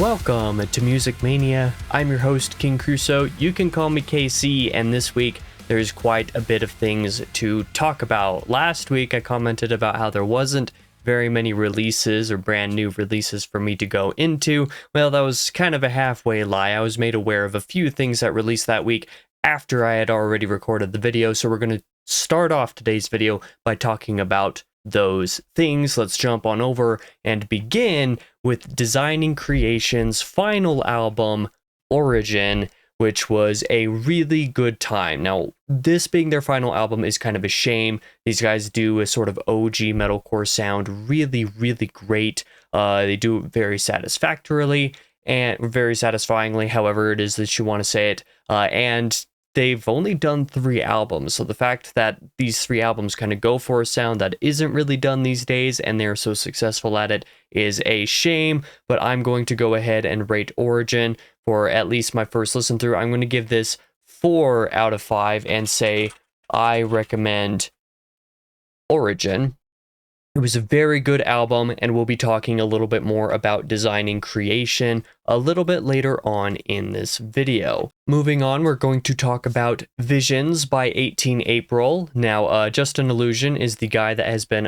Welcome to Music Mania. I'm your host, King Crusoe. You can call me KC, and this week there's quite a bit of things to talk about. Last week I commented about how there wasn't very many releases or brand new releases for me to go into. Well, that was kind of a halfway lie. I was made aware of a few things that released that week after I had already recorded the video, so we're going to start off today's video by talking about those things. Let's jump on over and begin with Designing Creation's final album, Origin, which was a really good time. Now, this being their final album is kind of a shame. These guys do a sort of OG metalcore sound really, really great. They do it very satisfactorily and very satisfyingly, however it is that you want to say it. And they've only done 3 albums, so the fact that these 3 albums kind of go for a sound that isn't really done these days and they're so successful at it is a shame, but I'm going to go ahead and rate Origin for at least my first listen through. I'm going to give this 4 out of 5 and say I recommend Origin. It was a very good album, and we'll be talking a little bit more about Designing Creation a little bit later on in this video. Moving on, we're going to talk about Visions by 18 April. Now, Just an Illusion is the guy that has been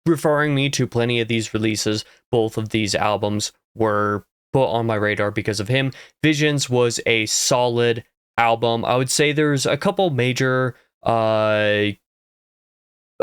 referring me to plenty of these releases. Both of these albums were put on my radar because of him. Visions was a solid album. I would say there's a couple major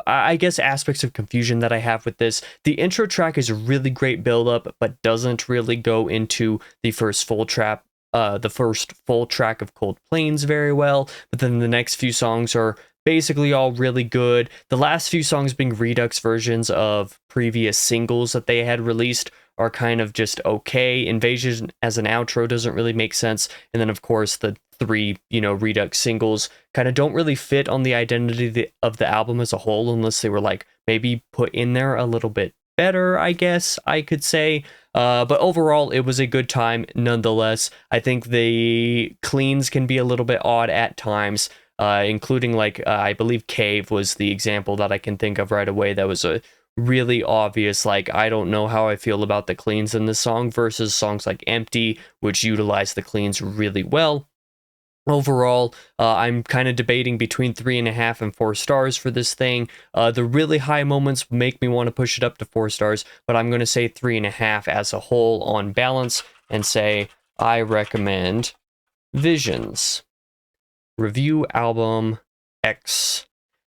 I guess aspects of confusion that I have with this. The intro track is a really great build-up, but doesn't really go into the first full track of Cold Plains very well. But then the next few songs are basically all really good. The last few songs being redux versions of previous singles that they had released are kind of just okay. Invasion as an outro doesn't really make sense. And then of course the 3, redux singles kind of don't really fit on the identity of the album as a whole, unless they were like maybe put in there a little bit better, I guess I could say. But overall, it was a good time nonetheless. I think the cleans can be a little bit odd at times, including I believe Cave was the example that I can think of right away. That was a really obvious, I don't know how I feel about the cleans in this song versus songs like Empty, which utilize the cleans really well. Overall, I'm kind of debating between 3.5 and 4 stars for this thing. The really high moments make me want to push it up to 4 stars, but I'm going to say 3.5 as a whole on balance and say I recommend Visions. Review album X.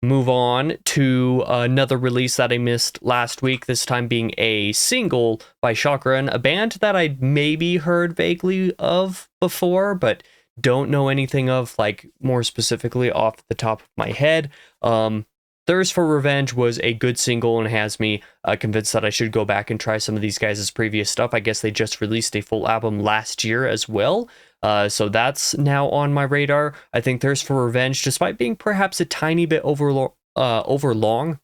Move on to another release that I missed last week, this time being a single by Chakran, a band that I'd maybe heard vaguely of before, but don't know anything of, more specifically off the top of my head. Thirst for Revenge was a good single and has me convinced that I should go back and try some of these guys' previous stuff. I guess they just released a full album last year as well, so that's now on my radar. I think Thirst for Revenge, despite being perhaps a tiny bit overlong,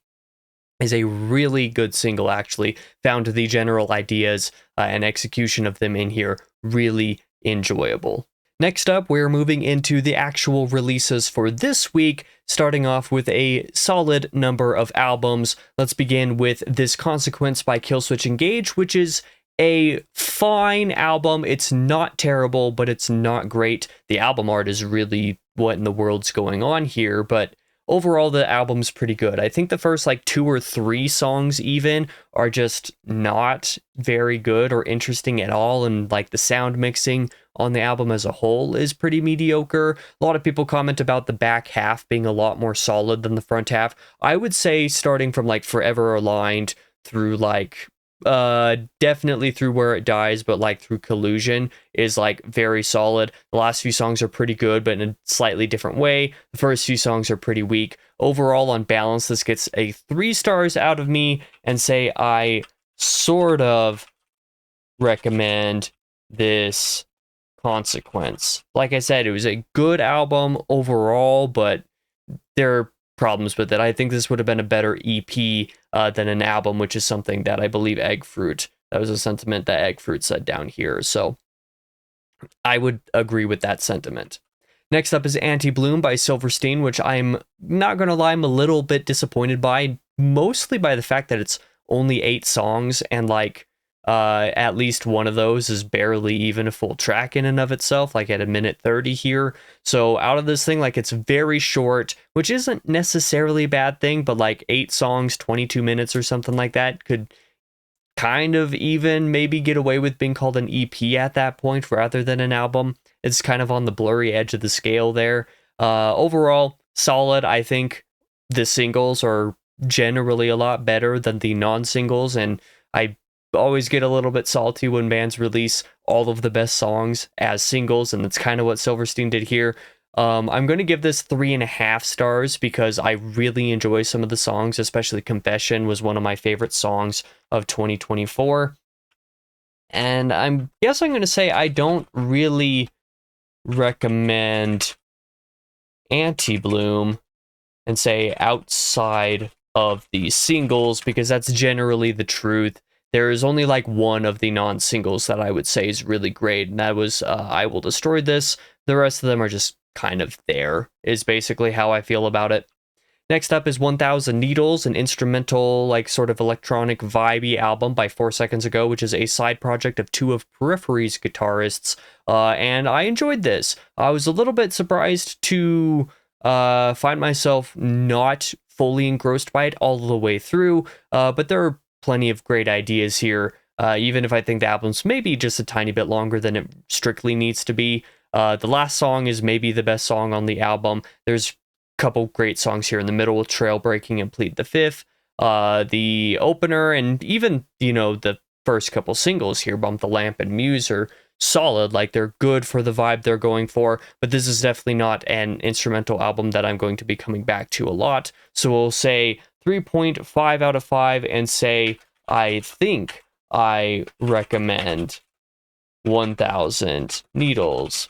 is a really good single, actually. Found the general ideas and execution of them in here really enjoyable. Next up, we're moving into the actual releases for this week, starting off with a solid number of albums. Let's begin with This Consequence by Killswitch Engage, which is a fine album. It's not terrible, but it's not great. The album art is really what in the world's going on here, but overall the album's pretty good. I think the first 2 or 3 songs even are just not very good or interesting at all, and the sound mixing on the album as a whole is pretty mediocre. A lot of people comment about the back half being a lot more solid than the front half. I would say starting from Forever Aligned through definitely through Where It Dies, but through Collusion is very solid. The last few songs are pretty good, but in a slightly different way. The first few songs are pretty weak. Overall, on balance, this gets a 3 stars out of me and say I sort of recommend This Consequence. Like I said, it was a good album overall, but there are problems with it. I think this would have been a better EP than an album, which is something that I believe Eggfruit, that was a sentiment that Eggfruit said down here. So I would agree with that sentiment. Next up is Anti-Bloom by Silverstein, which I'm not going to lie, I'm a little bit disappointed by, mostly by the fact that it's only 8 songs and At least one of those is barely even a full track in and of itself, like at a minute 30 here. So out of this thing, like it's very short, which isn't necessarily a bad thing, but like 8 songs, 22 minutes or something like that could kind of even maybe get away with being called an EP at that point rather than an album. It's kind of on the blurry edge of the scale there. Overall, solid. I think the singles are generally a lot better than the non-singles, and I always get a little bit salty when bands release all of the best songs as singles, and that's kind of what Silverstein did here. I'm going to give this 3.5 stars because I really enjoy some of the songs, especially Confession was one of my favorite songs of 2024. And I'm going to say I don't really recommend Anti-Bloom and say outside of the singles because that's generally the truth. There is only like one of the non-singles that I would say is really great, and that was I Will Destroy This. The rest of them are just kind of there, is basically how I feel about it. Next up is 1000 Needles, an instrumental, like sort of electronic vibey album by 4 Seconds Ago, which is a side project of 2 of Periphery's guitarists. And I enjoyed this. I was a little bit surprised to find myself not fully engrossed by it all the way through, but there are plenty of great ideas here, even if I think the album's maybe just a tiny bit longer than it strictly needs to be. The last song is maybe the best song on the album. There's a couple great songs here in the middle with Trail Breaking and Plead the Fifth. The opener and even, the first couple singles here, Bump the Lamp and Muse, are solid. Like, they're good for the vibe they're going for, but this is definitely not an instrumental album that I'm going to be coming back to a lot. So we'll say 3.5 out of 5 and say I think I recommend 1000 Needles.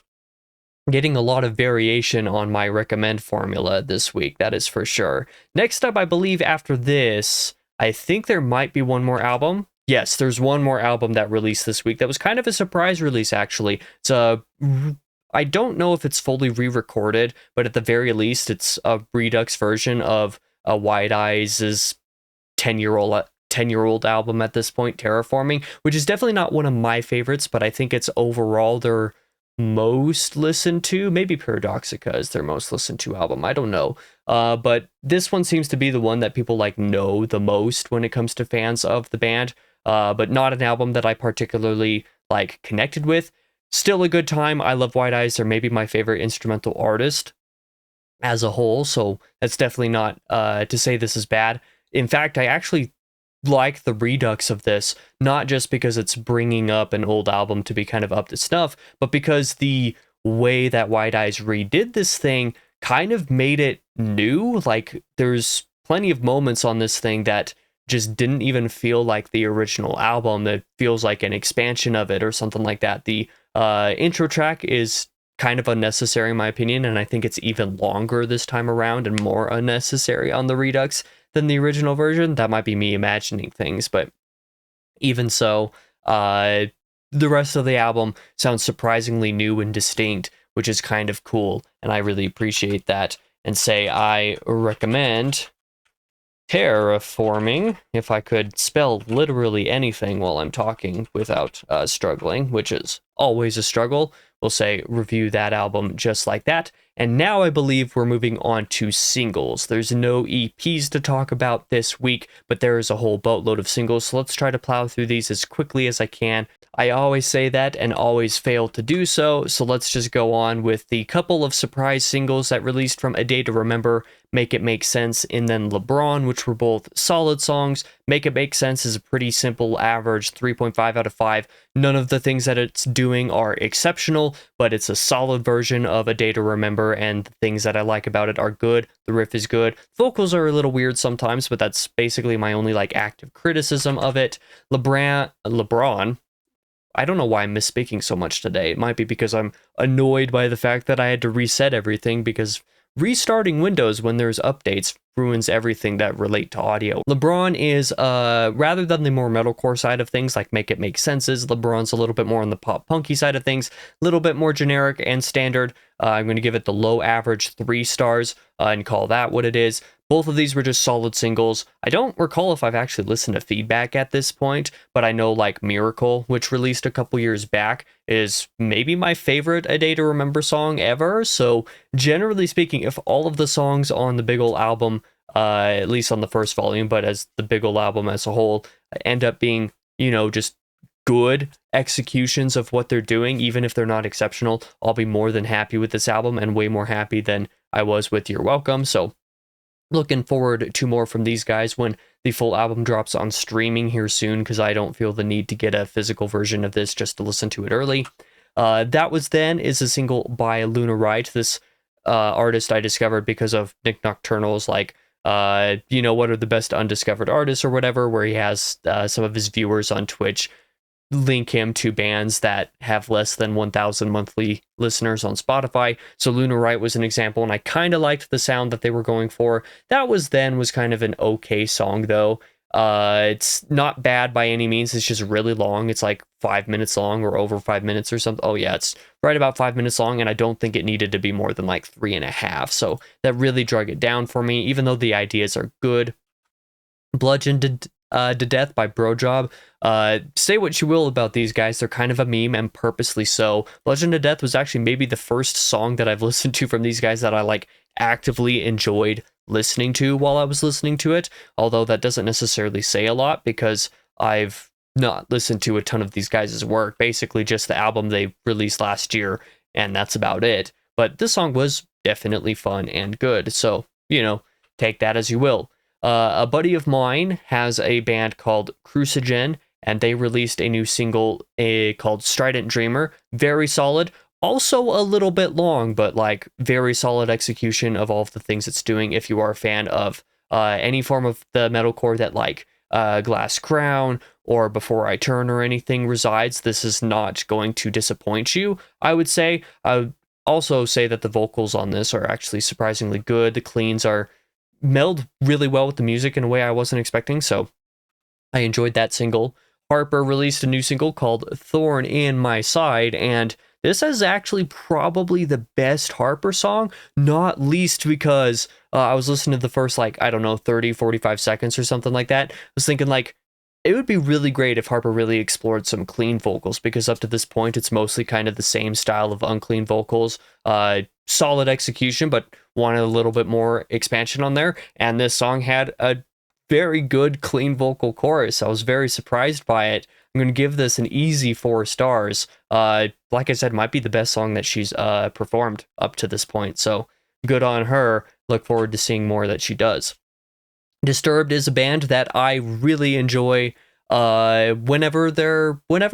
Getting a lot of variation on my recommend formula this week, that is for sure. Next up, I believe after this, I think there might be one more album. Yes, there's one more album that released this week that was kind of a surprise release, actually. I don't know if it's fully re-recorded, but at the very least, it's a redux version of Wide Eyes' 10-year-old album at this point, Terraforming, which is definitely not one of my favorites, but I think it's overall their most listened to. Maybe Paradoxica is their most listened to album, I don't know, but this one seems to be the one that people know the most when it comes to fans of the band, but not an album that I particularly connected with. Still a good time. I love White Eyes. They're maybe my favorite instrumental artist as a whole, so that's definitely not to say this is bad. In fact, I actually like the redux of this, not just because it's bringing up an old album to be kind of up to snuff, but because the way that White Eyes redid this thing kind of made it new. Like, there's plenty of moments on this thing that just didn't even feel like the original album. It feels like an expansion of it or something like that. The intro track is kind of unnecessary in my opinion, and I think it's even longer this time around and more unnecessary on the redux than the original version. That might be me imagining things, but even so, the rest of the album sounds surprisingly new and distinct, which is kind of cool, and I really appreciate that. And say I recommend Terraforming, if I could spell literally anything while I'm talking without struggling, which is always a struggle. We'll say review that album just like that. And now I believe we're moving on to singles. There's no EPs to talk about this week, but there is a whole boatload of singles, so let's try to plow through these as quickly as I can. I always say that and always fail to do so, so let's just go on with the couple of surprise singles that released from A Day to Remember, Make It Make Sense, and then LeBron, which were both solid songs. Make It Make Sense is a pretty simple average 3.5 out of 5. None of the things that it's doing are exceptional, but it's a solid version of A Day to Remember, and the things that I like about it are good. The riff is good. Vocals are a little weird sometimes, but that's basically my only active criticism of it. LeBron, I don't know why I'm misspeaking so much today. It might be because I'm annoyed by the fact that I had to reset everything, because restarting Windows when there's updates ruins everything that relate to audio. LeBron is, rather than the more metalcore side of things, like Make It Make Senses, LeBron's a little bit more on the pop punky side of things, a little bit more generic and standard. I'm going to give it the low average 3 stars and call that what it is. Both of these were just solid singles. I don't recall if I've actually listened to Feedback at this point, but I know like Miracle, which released a couple years back, is maybe my favorite A Day to Remember song ever. So generally speaking, if all of the songs on the Big Ol' album, at least on the first volume, but as the Big Ol' album as a whole, end up being, just good executions of what they're doing, even if they're not exceptional, I'll be more than happy with this album, and way more happy than I was with You're Welcome. So looking forward to more from these guys when the full album drops on streaming here soon, because I don't feel the need to get a physical version of this just to listen to it early. That Was Then is a single by Luna Wright. This artist I discovered because of Nick Nocturnal's like what are the best undiscovered artists or whatever, where he has some of his viewers on Twitch link him to bands that have less than 1,000 monthly listeners on Spotify. So Luna Wright was an example, and I kind of liked the sound that they were going for. That Was Then was kind of an okay song, though. It's not bad by any means. It's just really long. It's like 5 minutes long, or over 5 minutes or something. Oh yeah, it's right about 5 minutes long, and I don't think it needed to be more than like 3.5. So that really drug it down for me, even though the ideas are good. Bludgeoned to Death by Brojob. Say what you will about these guys, they're kind of a meme, and purposely so. Bludgeoned to Death was actually maybe the first song that I've listened to from these guys that I like actively enjoyed listening to while I was listening to it, although that doesn't necessarily say a lot, because I've not listened to a ton of these guys' work, basically just the album they released last year, and that's about it. But this song was definitely fun and good, so, take that as you will. A buddy of mine has a band called Crucigen, and they released a new single called Strident Dreamer. Very solid. Also a little bit long, but like very solid execution of all of the things it's doing. If you are a fan of any form of the metalcore that like Glass Crown or Before I Turn or anything resides, this is not going to disappoint you, I would say. I would also say that the vocals on this are actually surprisingly good. The cleans are meld really well with the music in a way I wasn't expecting, so I enjoyed that single. Harper released a new single called Thorn in My Side, and this is actually probably the best Harper song, not least because I was listening to the first, 30, 45 seconds or something like that. I was thinking, it would be really great if Harper really explored some clean vocals, because up to this point, it's mostly kind of the same style of unclean vocals. Solid execution, but wanted a little bit more expansion on there. And this song had a very good clean vocal chorus. I was very surprised by it. I'm going to give this an easy 4 stars. Like I said, might be the best song that she's performed up to this point. So good on her. Look forward to seeing more that she does. Disturbed is a band that I really enjoy whenever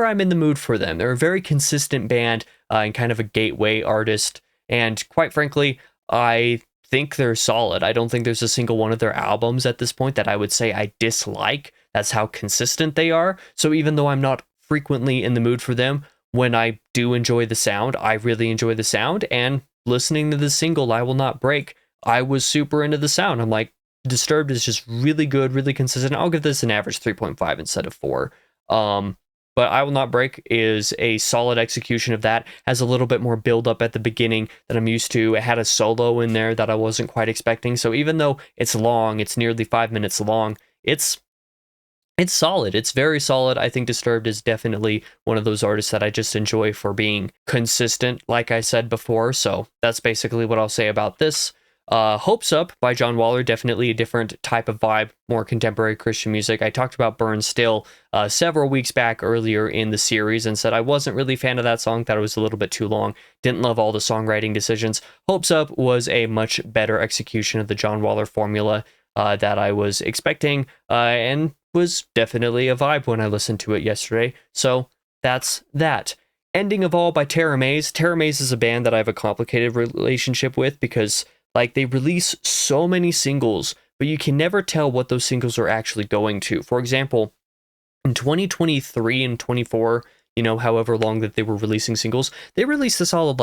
I'm in the mood for them. They're a very consistent band and kind of a gateway artist. And quite frankly, I think they're solid. I don't think there's a single one of their albums at this point that I would say I dislike. That's how consistent they are. So even though I'm not frequently in the mood for them, when I do enjoy the sound, I really enjoy the sound. And listening to the single, I Will Not Break, I was super into the sound. I'm like, Disturbed is just really good, really consistent. I'll give this an average 3.5 instead of 4. But I Will Not Break is a solid execution of that. Has a little bit more build up at the beginning than I'm used to. It had a solo in there that I wasn't quite expecting. So even though it's long, it's nearly 5 minutes long, it's solid. It's very solid. I think Disturbed is definitely one of those artists that I just enjoy for being consistent, like I said before. So that's basically what I'll say about this. Hopes Up by John Waller, definitely a different type of vibe, more contemporary Christian music. I talked about Burn Still several weeks back earlier in the series and said I wasn't really a fan of that song, thought it was a little bit too long, didn't love all the songwriting decisions. Hopes Up was a much better execution of the John Waller formula that I was expecting, and was definitely a vibe when I listened to it yesterday. So that's that. Ending of All by Tara Mays. Tara Mays is a band that I have a complicated relationship with, because they release so many singles, but you can never tell what those singles are actually going to. For example, in 2023 and 24, however long that they were releasing singles, they released a solid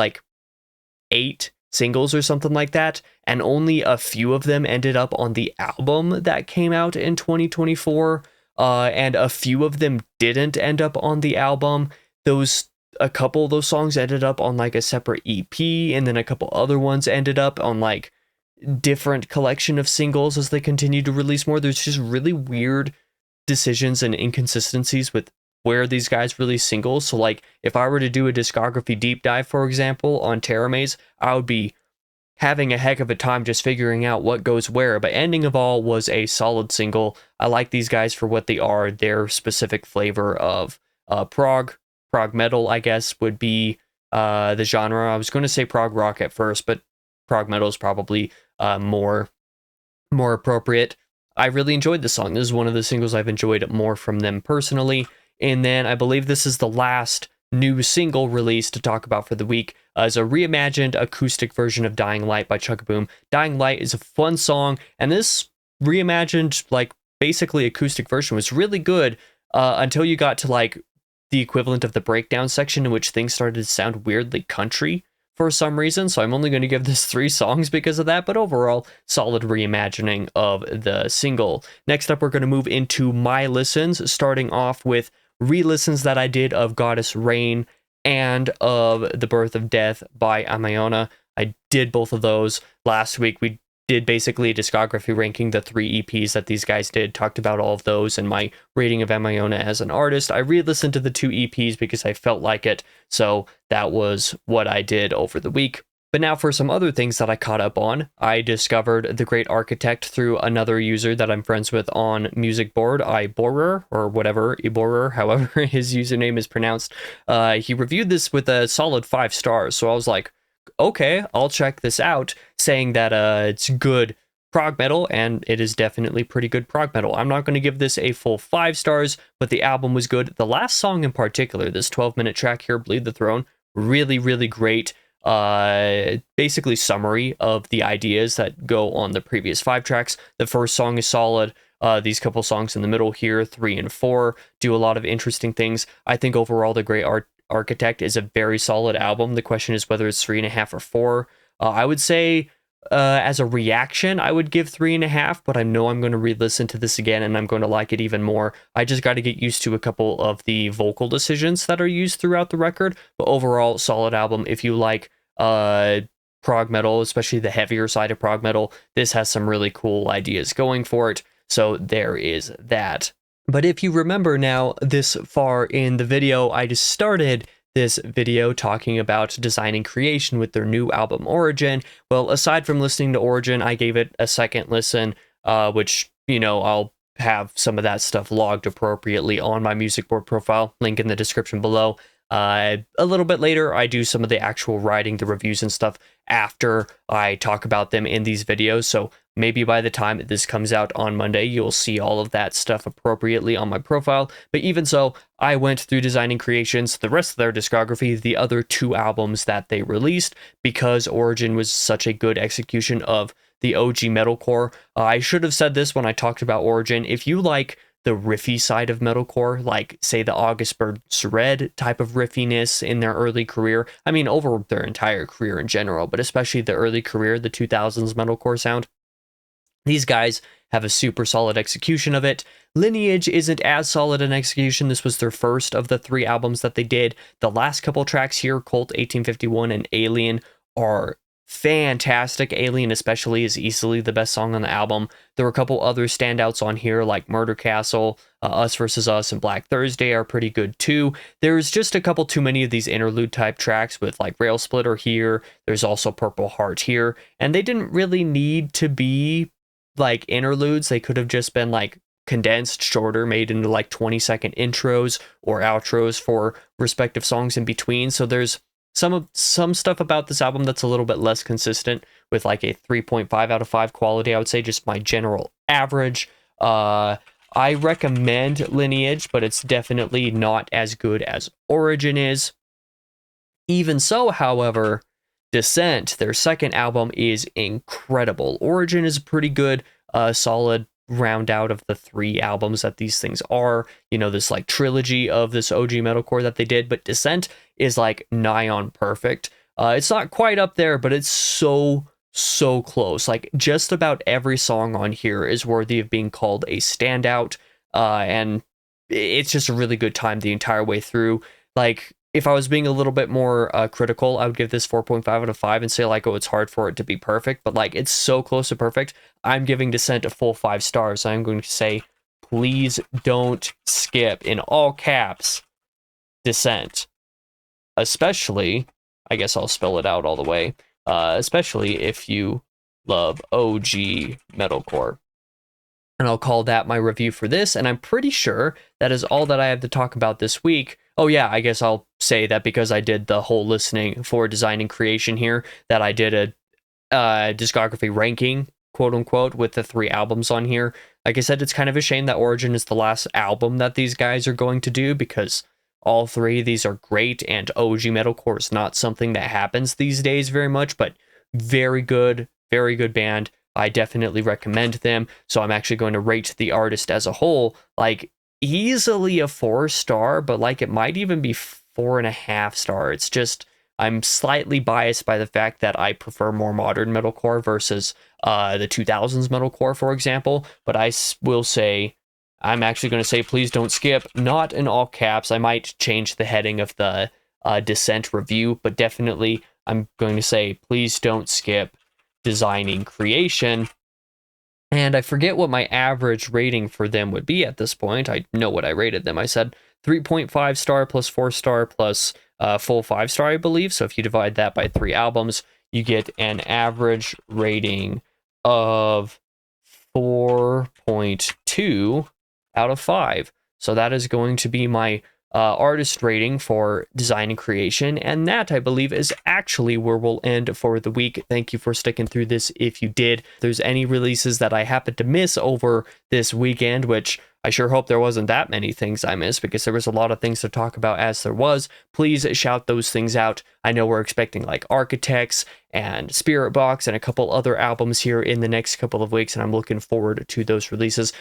8 singles or something like that, and only a few of them ended up on the album that came out in 2024, and a few of them didn't end up on the album. A couple of those songs ended up on a separate EP, and then a couple other ones ended up on different collection of singles as they continue to release more. There's just really weird decisions and inconsistencies with where these guys release singles. So like if I were to do a discography deep dive, for example, on Terramaze, I would be having a heck of a time just figuring out what goes where. But Ending of All was a solid single. I like these guys for what they are. Their specific flavor of prog metal, I guess, would be the genre. I was going to say prog rock at first, but prog metal is probably more appropriate. I really enjoyed this song. This is one of the singles I've enjoyed more from them personally. And then I believe this is the last new single release to talk about for the week, as a reimagined acoustic version of Dying Light by Chuckaboom. Dying Light is a fun song, and this reimagined, like, basically acoustic version was really good until you got to, like, the equivalent of the breakdown section, in which things started to sound weirdly country for some reason. So I'm only going to give this 3 songs because of that, but overall, solid reimagining of the single. Next up, we're going to move into my listens, starting off with re-listens that I did of Goddess Rain and of The Birth of Death by Amayona. I did both of those last week. We did basically a discography ranking the 3 EPs that these guys did, talked about all of those and my rating of Amayona as an artist. I re-listened to the 2 EPs because I felt like it, so that was what I did over the week. But now for some other things that I caught up on. I discovered The Great Architect through another user that I'm friends with on Musicboard, Iborer, or whatever, Iborer, however his username is pronounced. He reviewed this with a solid 5 stars, so I was like, okay, I'll check this out, saying that it's good prog metal, and it is definitely pretty good prog metal. I'm not going to give this a full 5 stars, but the album was good. The last song in particular, this 12-minute track here, Bleed the Throne, really, really great. Basically summary of the ideas that go on the previous 5 tracks. The first song is solid. These couple songs in the middle here, 3 and 4, do a lot of interesting things. I think overall The Great Architect is a very solid album. The question is whether it's 3.5 or 4. I would say as a reaction, I would give 3.5, but I know I'm going to re-listen to this again and I'm going to like it even more. I just got to get used to a couple of the vocal decisions that are used throughout the record, but overall, solid album. If you like prog metal, especially the heavier side of prog metal, this has some really cool ideas going for it, so there is that. But if you remember now, this far in the video, I just started this video talking about Designing Creation with their new album Origin. Well, aside from listening to Origin, I gave it a second listen, which, you know, I'll have some of that stuff logged appropriately on my Musicboard profile, link in the description below. A little bit later, I do some of the actual writing, the reviews and stuff after I talk about them in these videos. So maybe by the time this comes out on Monday, you'll see all of that stuff appropriately on my profile. But even so, I went through Designing Creations, the rest of their discography, the other 2 albums that they released, because Origin was such a good execution of the OG metalcore. I should have said this when I talked about Origin. If you like the riffy side of metalcore, like say the August Burns Red type of riffiness in their early career, I mean over their entire career in general, but especially the early career, the 2000s metalcore sound, these guys have a super solid execution of it. Lineage isn't as solid an execution. This was their first of the 3 albums that they did. The last couple tracks here, Cult 1851 and Alien, are fantastic. Alien especially is easily the best song on the album. There were a couple other standouts on here like Murder Castle, Us Versus Us, and Black Thursday are pretty good too. There's just a couple too many of these interlude type tracks with like Rail Splitter here. There's also Purple Heart here, and they didn't really need to be like interludes. They could have just been like condensed, shorter, made into like 20-second intros or outros for respective songs in between. So there's some stuff about this album that's a little bit less consistent, with like a 3.5 out of 5 quality. I would say just my general average. I recommend Lineage, but it's definitely not as good as Origin is. Even so, however, Descent, their second album, is incredible. Origin is a pretty good, solid round out of the 3 albums that these things are, you know, this like trilogy of this OG metalcore that they did, but Descent is like nigh on perfect. It's not quite up there, but it's so close. Like just about every song on here is worthy of being called a standout, and it's just a really good time the entire way through. Like if I was being a little bit more critical, I would give this 4.5 out of 5 and say like, oh, it's hard for it to be perfect, but like it's so close to perfect. I'm giving Descent a full 5 stars. I'm going to say, please don't skip, in all caps, Descent. Especially, I guess I'll spell it out all the way, especially if you love OG metalcore. And I'll call that my review for this, and I'm pretty sure that is all that I have to talk about this week. Oh yeah, I guess I'll say that because I did the whole listening for design and creation here, that I did a discography ranking, quote unquote, with the 3 albums on here. Like I said, it's kind of a shame that Origin is the last album that these guys are going to do, because all 3 of these are great, and OG metalcore is not something that happens these days very much, but very good band. I definitely recommend them. So I'm actually going to rate the artist as a whole, like easily a 4-star, but like it might even be 4.5 star. It's just, I'm slightly biased by the fact that I prefer more modern metalcore versus the 2000s metalcore, for example. But I will say, I'm actually going to say, please don't skip, not in all caps. I might change the heading of the Descent review, but definitely I'm going to say, please don't skip designing creation. And I forget what my average rating for them would be at this point. I know what I rated them. I said 3.5 star plus 4 star plus full 5 star, I believe. So if you divide that by 3 albums, you get an average rating of 4.2 out of 5. So that is going to be my artist rating for design and creation, and that, I believe, is actually where we'll end for the week. Thank you for sticking through this if you did. If there's any releases that I happened to miss over this weekend, which I sure hope there wasn't that many things I missed, because there was a lot of things to talk about as there was, please shout those things out. I know we're expecting like Architects and Spirit Box and a couple other albums here in the next couple of weeks, and I'm looking forward to those releases.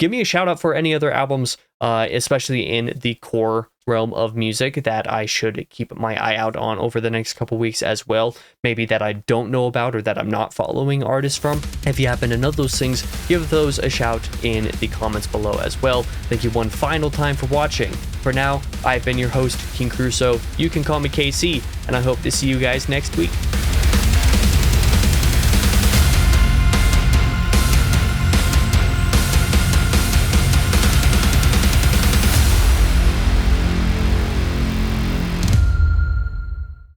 Give me a shout out for any other albums, especially in the core realm of music, that I should keep my eye out on over the next couple weeks as well. Maybe that I don't know about or that I'm not following artists from. If you happen to know those things, give those a shout in the comments below as well. Thank you one final time for watching. For now, I've been your host, King Crusoe. You can call me KC, and I hope to see you guys next week.